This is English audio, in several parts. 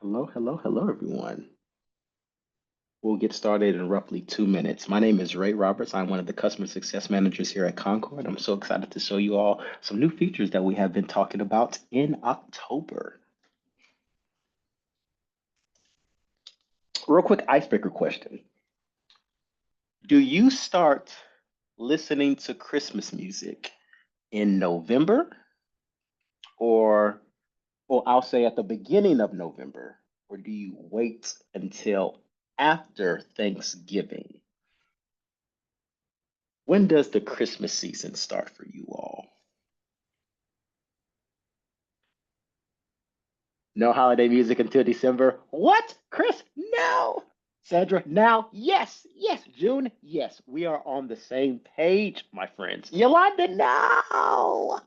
Hello, hello, hello, everyone. We'll get started in roughly 2 minutes. My name is Ray Roberts. I'm one of the customer success managers here at Concord. I'm so excited to show you all some new features that we have been talking about in October. Real quick icebreaker question. Do you start listening to Christmas music in November or, well, I'll say at the beginning of November, or do you wait until after Thanksgiving? When does the Christmas season start for you all? No holiday music until December. What? Chris? No. Sandra, now? Yes. Yes. June? Yes. We are on the same page, my friends. Yolanda, no.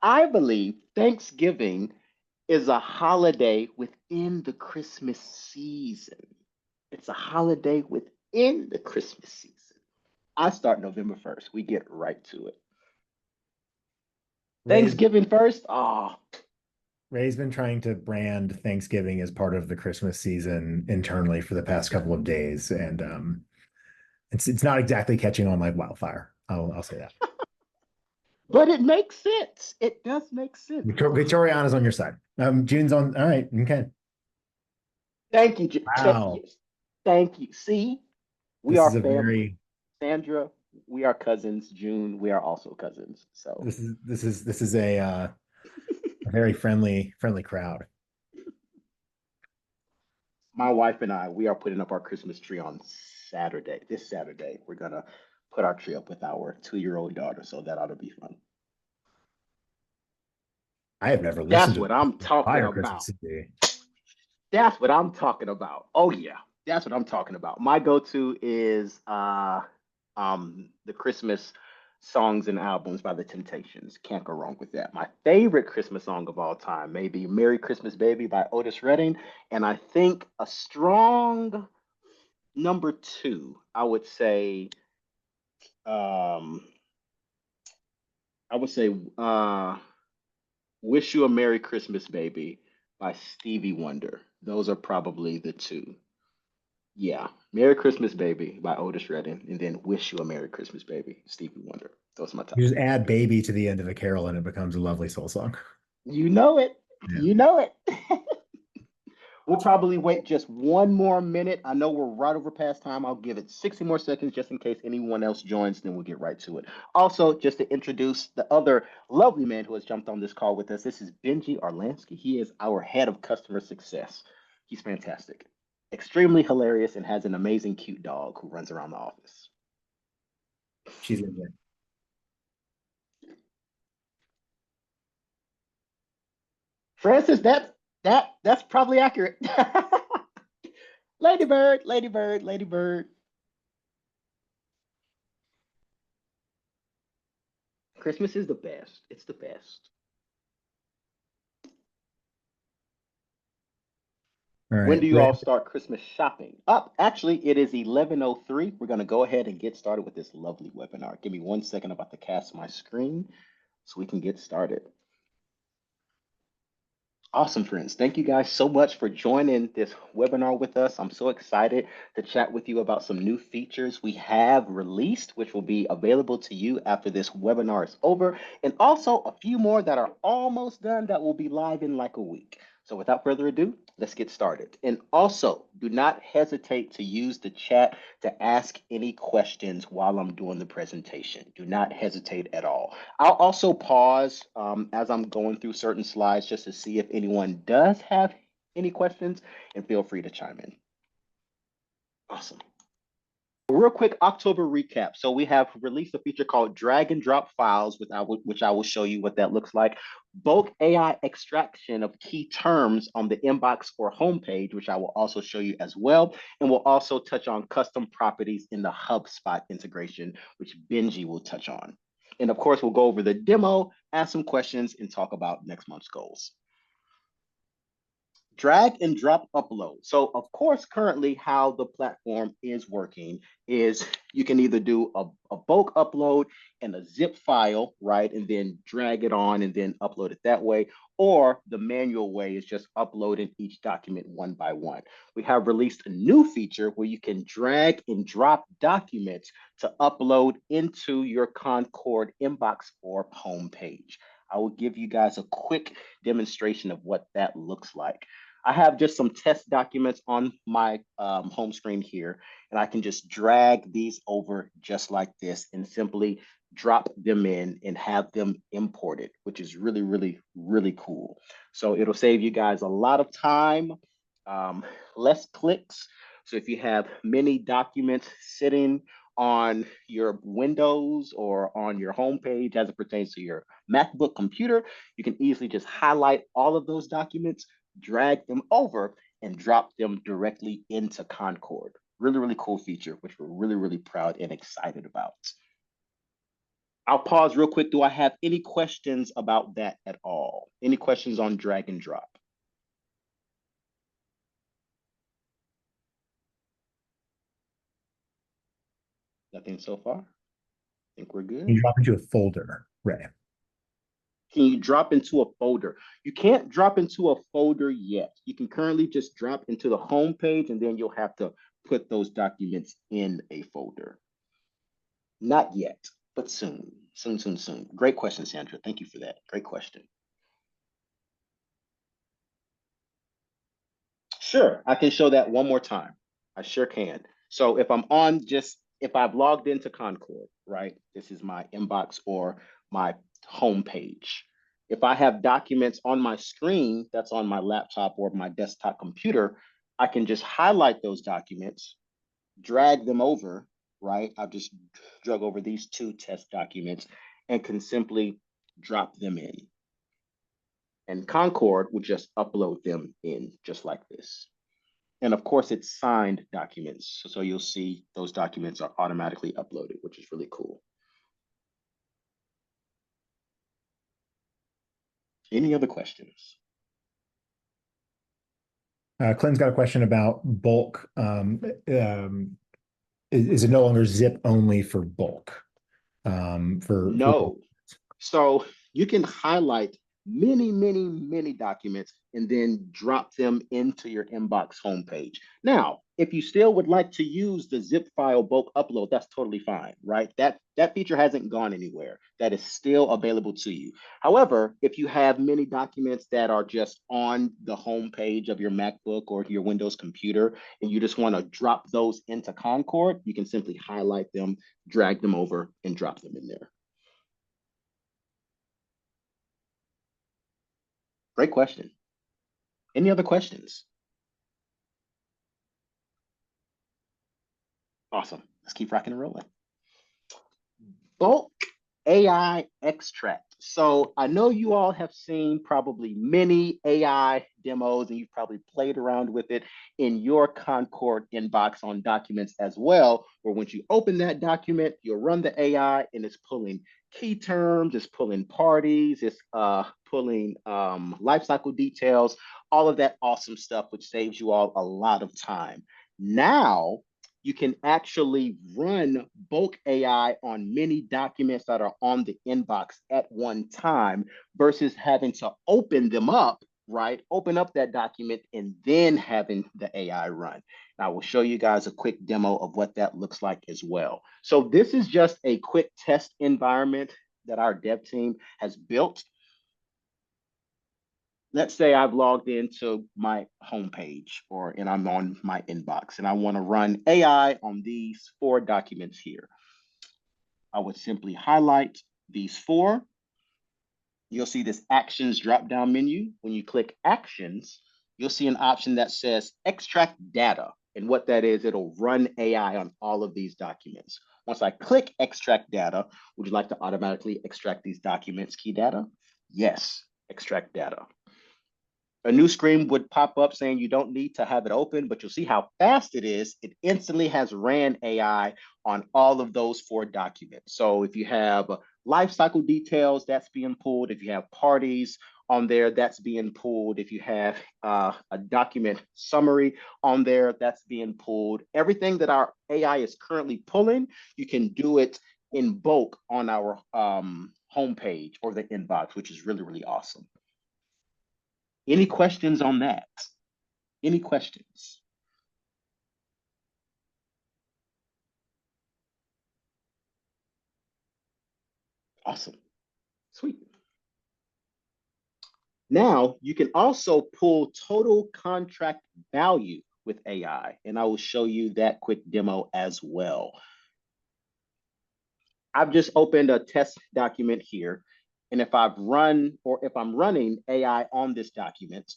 I believe Thanksgiving is a holiday within the Christmas season. It's a holiday within the Christmas season. I start November 1st. We get right to it. Ray's, Thanksgiving first? Oh, Ray's been trying to brand Thanksgiving as part of the Christmas season internally for the past couple of days, and it's not exactly catching on like wildfire. I'll say that. but it makes sense. It does make sense. Victoriana's on your side. June's on. All right. Okay. Thank you, Wow. yes. Thank you. See, we This are is a family. very Sandra, we are cousins. June, we are also cousins. So this is a very friendly crowd. my wife and I, we are putting up our Christmas tree on Saturday. This Saturday, we're gonna put our tree up with our 2-year-old daughter. So that ought to be fun. I have never listened That's to what I'm the talking entire about. Christmas CD. That's what I'm talking about. Oh yeah, that's what I'm talking about. My go-to is the Christmas songs and albums by the Temptations. Can't go wrong with that. My favorite Christmas song of all time may be Merry Christmas Baby by Otis Redding. And I think a strong number two, um I would say Wish You a Merry Christmas Baby by Stevie Wonder. Those are probably the two. Yeah, Merry Christmas Baby by Otis Redding, and then Wish You a Merry Christmas Baby, Stevie Wonder. Those are my top You just two. add "baby" to the end of a carol, and it becomes a lovely soul song. You know it. Yeah. You know it. We'll probably wait just one more minute. I know we're right over past time. I'll give it 60 more seconds just in case anyone else joins, then we'll get right to it. Also, just to introduce the other lovely man who has jumped on this call with us, this is Benji Arlansky. He is our head of customer success. He's fantastic, extremely hilarious, and has an amazing, cute dog who runs around the office. She's in there. Francis, that's probably accurate. Ladybird, Ladybird, Ladybird. Christmas is the best. It's the best. All When right, do you Ray. all start Christmas shopping? Up, actually, it is 11:03. We're going to go ahead and get started with this lovely webinar. Give me 1 second. I'm about to cast my screen so we can get started. Awesome, friends. Thank you guys so much for joining this webinar with us. I'm so excited to chat with you about some new features we have released, which will be available to you after this webinar is over, and also a few more that are almost done that will be live in like a week. So without further ado, let's get started. And also, do not hesitate to use the chat to ask any questions while I'm doing the presentation. Do not hesitate at all. I'll also pause as I'm going through certain slides just to see if anyone does have any questions, and feel free to chime in. Awesome. Real quick October recap. So we have released a feature called drag and drop files, which I will show you what that looks like. Bulk AI extraction of key terms on the inbox or homepage, which I will also show you as well. And we'll also touch on custom properties in the HubSpot integration, which Benji will touch on. And of course, we'll go over the demo, ask some questions, and talk about next month's goals. drag and drop upload. So of course, currently how the platform is working is you can either do a bulk upload and a zip file, right? And then drag it on and then upload it that way. Or the manual way is just uploading each document one by one. We have released a new feature where you can drag and drop documents to upload into your Concord inbox or homepage. I will give you guys a quick demonstration of what that looks like. I have just some test documents on my home screen here, and I can just drag these over just like this and simply drop them in and have them imported, which is really, really, really cool. So it'll save you guys a lot of time, um, less clicks. So if you have many documents sitting on your Windows or on your homepage as it pertains to your MacBook computer, you can easily just highlight all of those documents, drag them over, and drop them directly into Concord. Really, really cool feature, which we're really, really proud and excited about. I'll pause real quick. Do I have any questions about that at all? Any questions on drag and drop? Nothing so far? I think we're good. You drop into a folder, Ray. Can you drop into a folder? You can't drop into a folder yet. You can currently just drop into the home page and then you'll have to put those documents in a folder. Not yet, but soon. Soon, soon, soon. Great question, Sandra. Thank you for that. Great question. Sure, I can show that one more time. I sure can. So if I've logged into Concord, right? This is my inbox or my home page. If I have documents on my screen that's on my laptop or my desktop computer, I can just highlight those documents, drag them over, right? I've just drug over these two test documents and can simply drop them in. And Concord will just upload them in just like this. And of course, it's signed documents. So you'll see those documents are automatically uploaded, which is really cool. Any other questions? Clinton's got a question about bulk. Is it no longer zip only for bulk? For bulk? No. So you can highlight many, many, many documents and then drop them into your inbox homepage. Now, if you still would like to use the zip file bulk upload, that's totally fine, right? That feature hasn't gone anywhere. That is still available to you. However, if you have many documents that are just on the homepage of your MacBook or your Windows computer, and you just want to drop those into Concord, you can simply highlight them, drag them over, and drop them in there. Great question. Any other questions? Awesome. Let's keep rocking and rolling. Bulk AI extract. So I know you all have seen probably many AI demos and you've probably played around with it in your Concord inbox on documents as well, where once you open that document, you'll run the AI and it's pulling key terms, it's pulling parties, it's pulling lifecycle details, all of that awesome stuff, which saves you all a lot of time. Now, you can actually run bulk AI on many documents that are on the inbox at one time versus having to open them up, right? Open up that document and then having the AI run. And I will show you guys a quick demo of what that looks like as well. So this is just a quick test environment that our dev team has built. Let's say I've logged into my homepage and I'm on my inbox and I want to run AI on these 4 documents here. I would simply highlight these 4. You'll see this actions drop down menu. When you click actions, you'll see an option that says extract data. And what that is, it'll run AI on all of these documents. Once I click extract data, would you like to automatically extract these documents, key data? Yes, extract data. A new screen would pop up saying you don't need to have it open, but you'll see how fast it is. It instantly has ran AI on all of those 4 documents. So if you have life cycle details, that's being pulled. If you have parties on there, that's being pulled. If you have a document summary on there, that's being pulled. Everything that our AI is currently pulling, you can do it in bulk on our homepage or the inbox, which is really, really awesome. Any questions on that? Any questions? Awesome. Sweet. Now you can also pull total contract value with AI, and I will show you that quick demo as well. I've just opened a test document here. And if I've run or if I'm running AI on this document,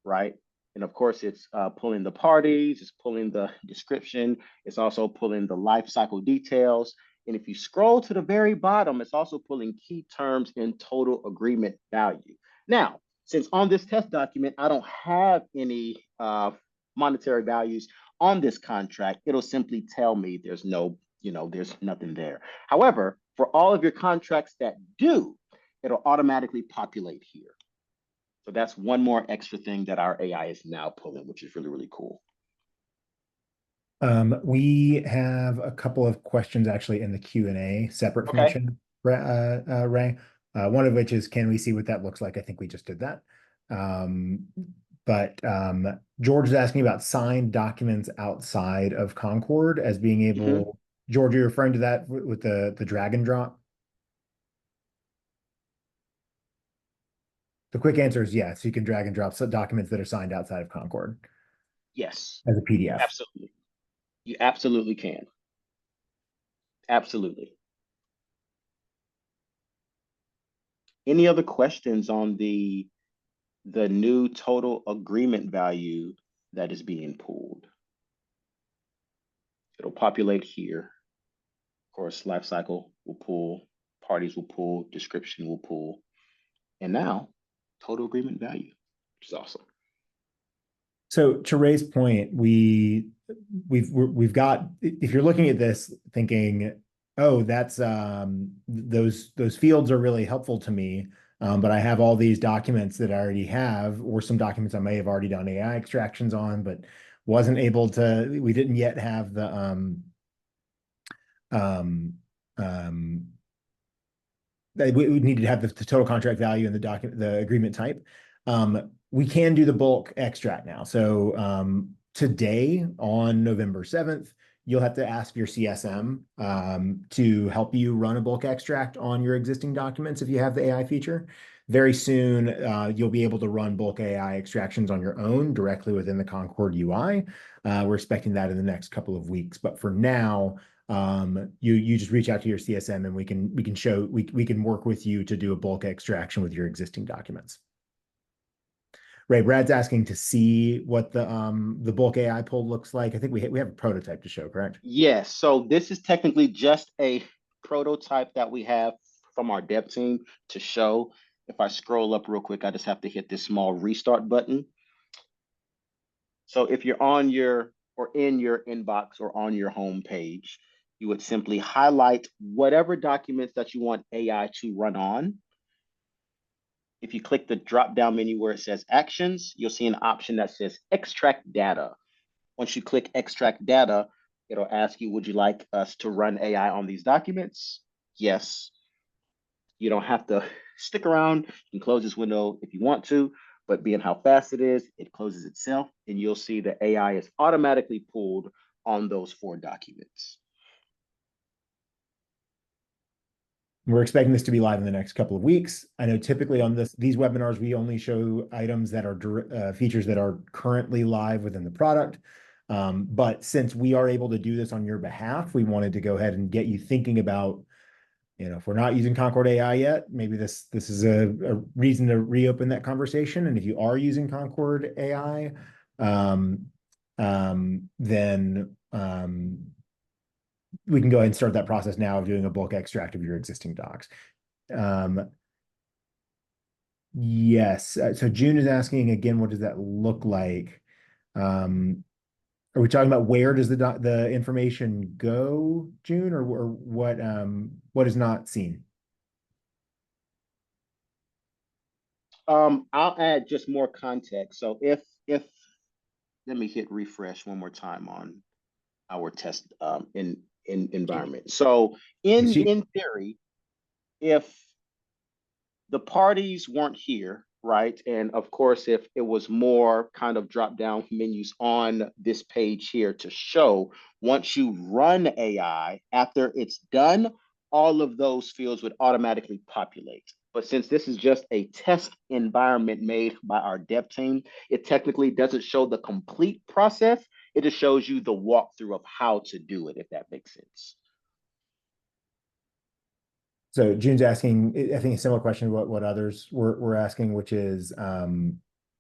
right? And of course, it's pulling the parties, it's pulling the description, it's also pulling the life cycle details. And if you scroll to the very bottom, it's also pulling key terms in total agreement value. Now, since on this test document, I don't have any monetary values on this contract, it'll simply tell me there's no, there's nothing there. However, for all of your contracts that do, it'll automatically populate here. So that's one more extra thing that our AI is now pulling, which is really, really cool. We have a couple of questions actually in the Q&A separate from the Okay. chat, Ray. One of which is, can we see what that looks like? I think we just did that. But George is asking about signed documents outside of Concord as being able, Mm-hmm. George, you're referring to that with the drag and drop? The quick answer is yes, you can drag and drop some documents that are signed outside of Concord Yes, as a PDF. absolutely. You absolutely can. Absolutely. Any other questions on the new total agreement value that is being pulled? It'll populate here. Of course, life cycle will pull, parties will pull, description will pull, and now total agreement value, which is awesome. So to Ray's point, we've got, if you're looking at this thinking, oh, that's those fields are really helpful to me, but I have all these documents that I already have, or some documents I may have already done AI extractions on, but wasn't able to. We didn't yet have the um, um, we needed to have the total contract value and the agreement type. We can do the bulk extract now. So today on November 7th, you'll have to ask your CSM to help you run a bulk extract on your existing documents if you have the AI feature. Very soon, you'll be able to run bulk AI extractions on your own directly within the Concord UI. We're expecting that in the next couple of weeks. But for now, you just reach out to your CSM and we can work with you to do a bulk extraction with your existing documents. Ray, Brad's asking to see what the bulk AI pull looks like. I think we have a prototype to show, correct? Yes, so this is technically just a prototype that we have from our dev team to show. If I scroll up real quick, I just have to hit this small restart button. So if you're on your or in your inbox or on your home page, you would simply highlight whatever documents that you want AI to run on. If you click the drop down menu where it says actions, you'll see an option that says extract data. Once you click extract data, it'll ask you, would you like us to run AI on these documents? Yes. You don't have to stick around. You can close this window if you want to, but being how fast it is, it closes itself, and you'll see the AI is automatically pulled on those 4 documents. We're expecting this to be live in the next couple of weeks. I know typically on these webinars, we only show items that are features that are currently live within the product. But since we are able to do this on your behalf, we wanted to go ahead and get you thinking about, if we're not using Concord AI yet, maybe this is a reason to reopen that conversation. And if you are using Concord AI, then we can go ahead and start that process now of doing a bulk extract of your existing docs. Yes. So June is asking again, what does that look like? Are we talking about where does the information go, June, or what is not seen? I'll add just more context. So if let me hit refresh one more time on our test in environment. So in theory, if the parties weren't here, right? And of course, if it was more kind of drop down menus on this page here to show, once you run AI, after it's done, all of those fields would automatically populate. But since this is just a test environment made by our dev team, it technically doesn't show the complete process. It just shows you the walkthrough of how to do it, if that makes sense. So June's asking, I think a similar question to what others were asking, which is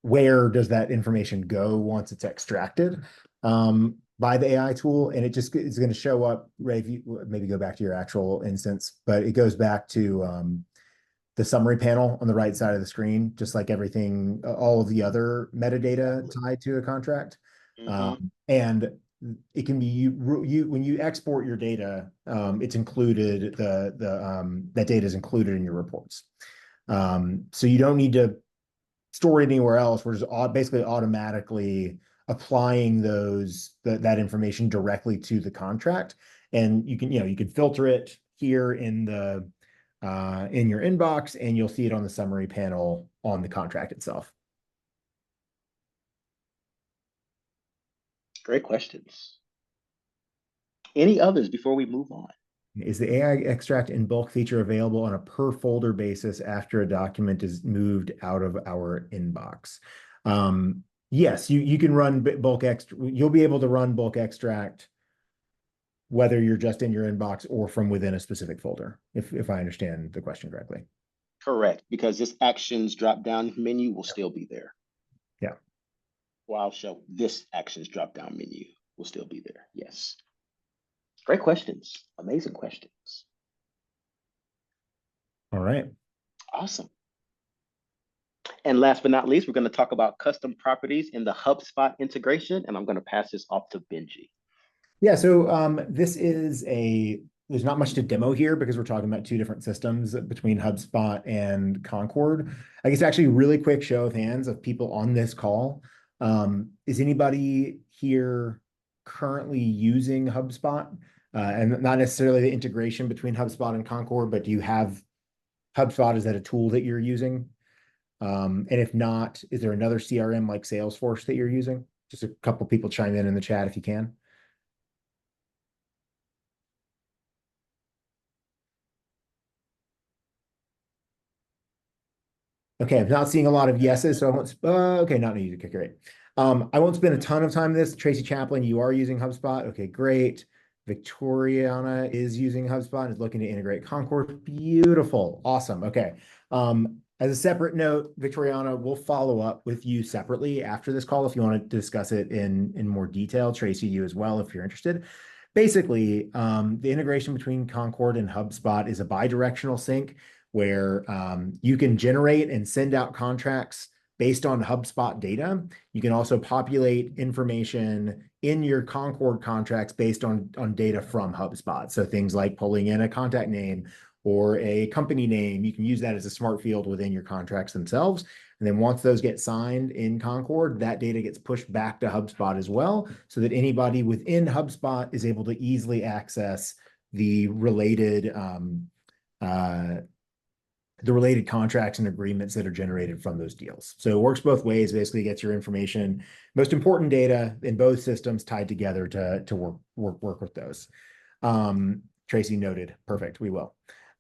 where does that information go once it's extracted by the AI tool? And it just is going to show up, Ray, if you maybe go back to your actual instance, but it goes back to the summary panel on the right side of the screen, just like everything, all of the other metadata tied to a contract. Mm-hmm. And it can be you when you export your data, it's included that data is included in your reports. So you don't need to store it anywhere else. We're just basically automatically applying that information directly to the contract, and you can filter it here in your inbox, and you'll see it on the summary panel on the contract itself. Great questions. Any others before we move on? Is the AI extract in bulk feature available on a per folder basis after a document is moved out of our inbox? Yes, you can run bulk extract. You'll be able to run bulk extract whether you're just in your inbox or from within a specific folder, if I understand the question correctly. Correct, because this actions drop down menu will still be there. Yeah. Well, I'll show this actions drop down menu will still be there. Yes. Great questions. Amazing questions. All right. Awesome. And last but not least, we're going to talk about custom properties in the HubSpot integration, and I'm going to pass this off to Benji. Yeah, so there's not much to demo here because we're talking about two different systems between HubSpot and Concord. I guess actually really quick show of hands of people on this call. Is anybody here currently using HubSpot? And not necessarily the integration between HubSpot and Concord, but do you have HubSpot? Is that a tool that you're using? And if not, is there another CRM like Salesforce that you're using? Just a couple people chime in the chat if you can. Okay, I'm not seeing a lot of yeses, so I won't. Okay, not new user. Okay, great. I won't spend a ton of time on this. Tracy Chaplin, you are using HubSpot. Okay, great. Victoriana is using HubSpot and is looking to integrate Concord. Beautiful. Awesome. Okay. As a separate note, Victoriana, we'll follow up with you separately after this call if you want to discuss it in more detail. Tracy, you as well, if you're interested. Basically, the integration between Concord and HubSpot is a bidirectional sync where you can generate and send out contracts based on HubSpot data. You can also populate information in your Concord contracts based on data from HubSpot. So things like pulling in a contact name or a company name, you can use that as a smart field within your contracts themselves. And then once those get signed in Concord, that data gets pushed back to HubSpot as well, so that anybody within HubSpot is able to easily access the related contracts and agreements that are generated from those deals. So it works both ways. Basically, gets your information, most important data in both systems tied together to work with those. Tracy noted. Perfect. We will.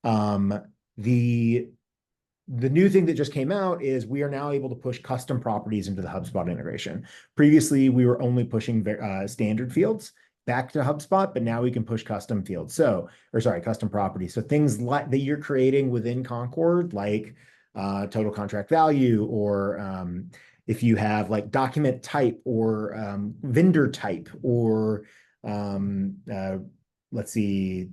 The new thing that just came out is we are now able to push custom properties into the HubSpot integration. Previously, we were only pushing standard fields back to HubSpot, but now we can push custom fields. Custom properties. So things like that you're creating within Concord, like total contract value, or if you have like document type or vendor type, or let's see,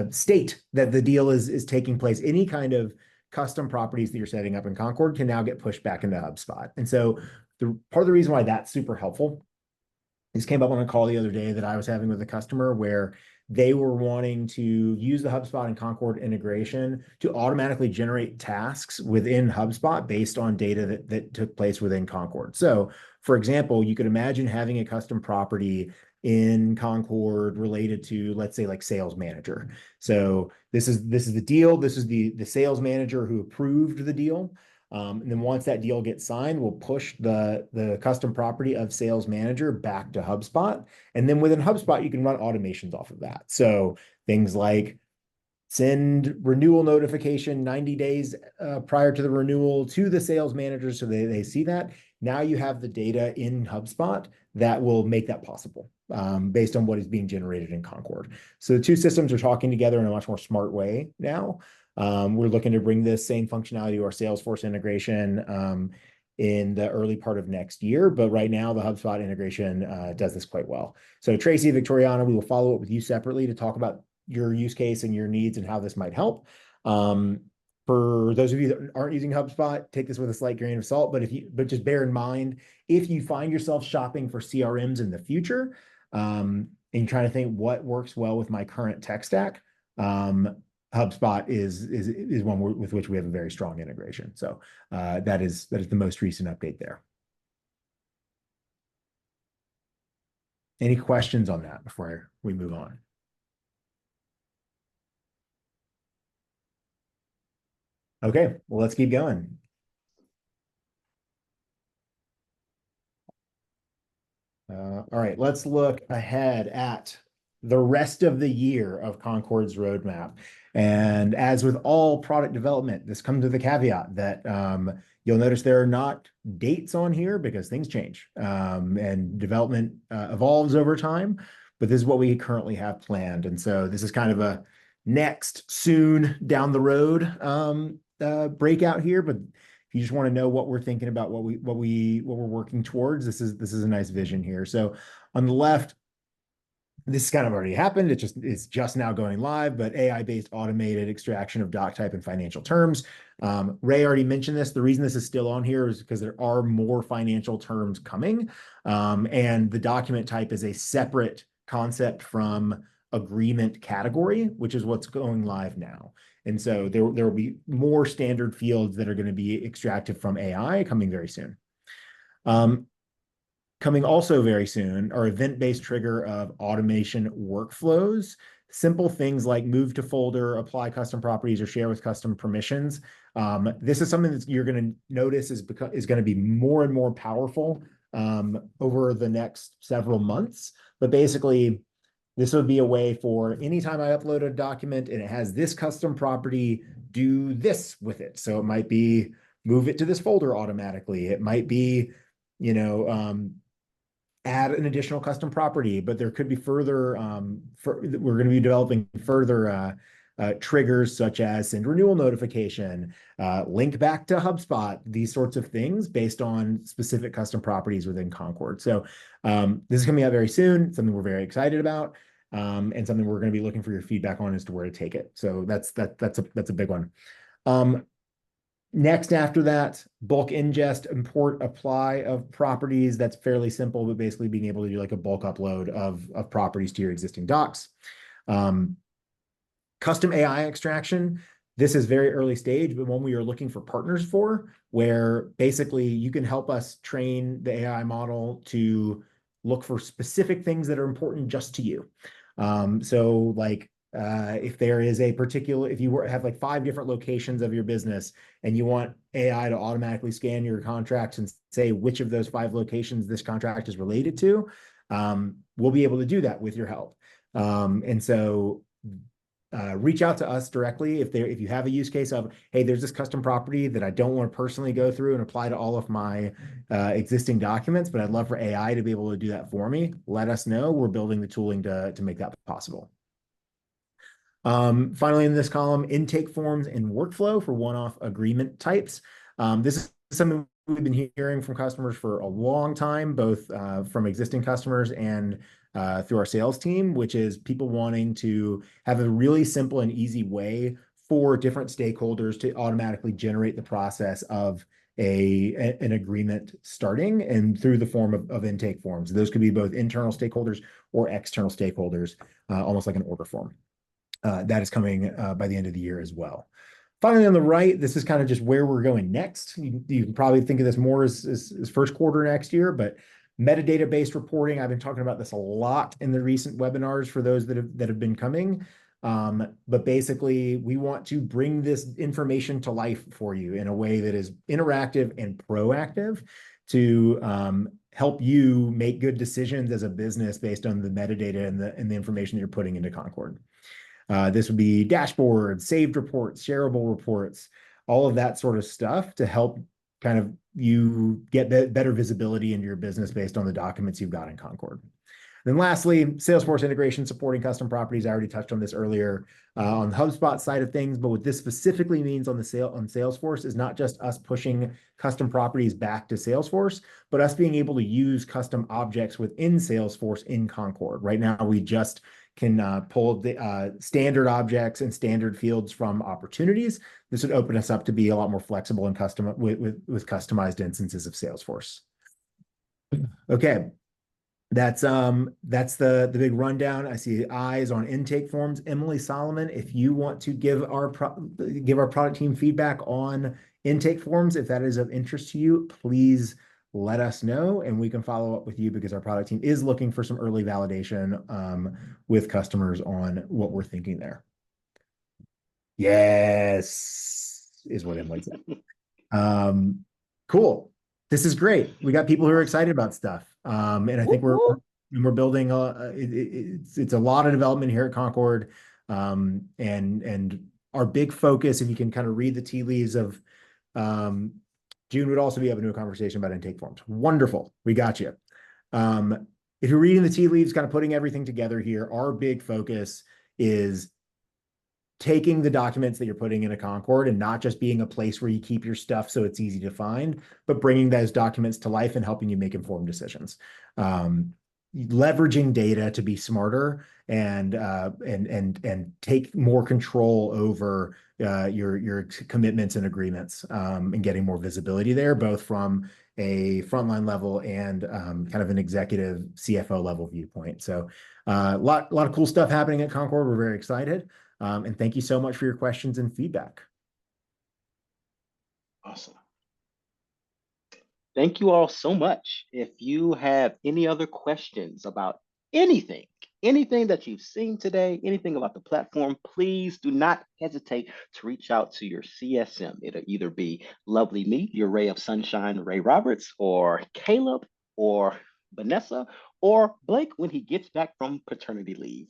state that the deal is taking place, any kind of custom properties that you're setting up in Concord can now get pushed back into HubSpot. And so part of the reason why that's super helpful, this came up on a call the other day that I was having with a customer where they were wanting to use the HubSpot and Concord integration to automatically generate tasks within HubSpot based on data that took place within Concord. So, for example, you could imagine having a custom property in Concord related to, let's say, like sales manager. So this is the deal. This is the sales manager who approved the deal. And then once that deal gets signed, we'll push the custom property of sales manager back to HubSpot. And then within HubSpot, you can run automations off of that. So things like send renewal notification 90 days prior to the renewal to the sales manager so they see that. Now you have the data in HubSpot that will make that possible based on what is being generated in Concord. So the two systems are talking together in a much more smart way now. We're looking to bring this same functionality to our Salesforce integration in the early part of next year. But right now, the HubSpot integration does this quite well. So Tracy, Victoriana, we will follow up with you separately to talk about your use case and your needs and how this might help. For those of you that aren't using HubSpot, take this with a slight grain of salt, but just bear in mind, if you find yourself shopping for CRMs in the future, and you're trying to think what works well with my current tech stack, HubSpot is one with which we have a very strong integration. So that is the most recent update there. Any questions on that before we move on? Okay, well, let's keep going. All right, let's look ahead at the rest of the year of Concord's roadmap. And as with all product development, this comes with a caveat that you'll notice there are not dates on here because things change and development evolves over time. But this is what we currently have planned. And so this is kind of a next soon down the road breakout here. But if you just want to know what we're thinking about, what we're working towards, this is a nice vision here. So on the left, this kind of already happened. It's just now going live, but AI-based automated extraction of doc type and financial terms. Ray already mentioned this. The reason this is still on here is because there are more financial terms coming. And the document type is a separate concept from agreement category, which is what's going live now. And so there will be more standard fields that are going to be extracted from AI coming very soon. Coming also very soon are event-based trigger of automation workflows. Simple things like move to folder, apply custom properties, or share with custom permissions. This is something that you're going to notice is going to be more and more powerful over the next several months. But basically, this would be a way for anytime I upload a document and it has this custom property, do this with it. So it might be move it to this folder automatically. It might be, add an additional custom property, but there could be further, we're going to be developing further triggers such as send renewal notification, link back to HubSpot, these sorts of things based on specific custom properties within Concord. So this is coming out very soon, something we're very excited about, and something we're going to be looking for your feedback on as to where to take it. So that's a big one. Next, after that, bulk ingest, import, apply of properties. That's fairly simple, but basically being able to do like a bulk upload of properties to your existing docs. Custom AI extraction. This is very early stage, but one we are looking for partners for, where basically you can help us train the AI model to look for specific things that are important just to you. So like, if there is if you have like 5 different locations of your business and you want AI to automatically scan your contracts and say which of those 5 locations this contract is related to, we'll be able to do that with your help. And so reach out to us directly if you have a use case of, hey, there's this custom property that I don't want to personally go through and apply to all of my existing documents, but I'd love for AI to be able to do that for me. Let us know. We're building the tooling to make that possible. Finally, in this column, intake forms and workflow for one-off agreement types. This is something we've been hearing from customers for a long time, both from existing customers and through our sales team, which is people wanting to have a really simple and easy way for different stakeholders to automatically generate the process of an agreement starting and through the form of intake forms. Those could be both internal stakeholders or external stakeholders, almost like an order form. That is coming by the end of the year as well. Finally, on the right, this is kind of just where we're going next. You can probably think of this more as first quarter next year, but metadata-based reporting, I've been talking about this a lot in the recent webinars for those that have been coming. But basically, we want to bring this information to life for you in a way that is interactive and proactive to help you make good decisions as a business based on the metadata and the information that you're putting into Concord. This would be dashboards, saved reports, shareable reports, all of that sort of stuff to help kind of you get better visibility into your business based on the documents you've got in Concord. Then lastly, Salesforce integration supporting custom properties. I already touched on this earlier on the HubSpot side of things, but what this specifically means on Salesforce is not just us pushing custom properties back to Salesforce, but us being able to use custom objects within Salesforce in Concord. Right now, we just can pull the standard objects and standard fields from opportunities. This would open us up to be a lot more flexible and custom with customized instances of Salesforce. Okay. That's the big rundown. I see eyes on intake forms. Emily Solomon, if you want to give our product team feedback on intake forms, if that is of interest to you, please let us know and we can follow up with you because our product team is looking for some early validation with customers on what we're thinking there. Yes, is what Emily said. Cool. This is great. We got people who are excited about stuff. And I think we're building it's a lot of development here at Concord. And our big focus, if you can kind of read the tea leaves of June would also be able to do a conversation about intake forms. Wonderful. We got you. If you're reading the tea leaves, kind of putting everything together here, our big focus is taking the documents that you're putting into Concord and not just being a place where you keep your stuff so it's easy to find, but bringing those documents to life and helping you make informed decisions. Leveraging data to be smarter and take more control over your commitments and agreements and getting more visibility there, both from a frontline level and kind of an executive CFO level viewpoint. So a lot of cool stuff happening at Concord. We're very excited. And thank you so much for your questions and feedback. Awesome. Thank you all so much. If you have any other questions about anything that you've seen today, anything about the platform, please do not hesitate to reach out to your CSM. It'll either be lovely me, your ray of sunshine, Ray Roberts, or Caleb, or Vanessa, or Blake when he gets back from paternity leave.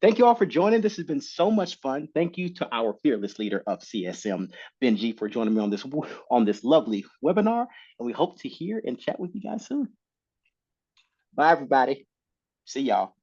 Thank you all for joining. This has been so much fun. Thank you to our fearless leader of CSM, Benji, for joining me on this lovely webinar. And we hope to hear and chat with you guys soon. Bye, everybody. See y'all.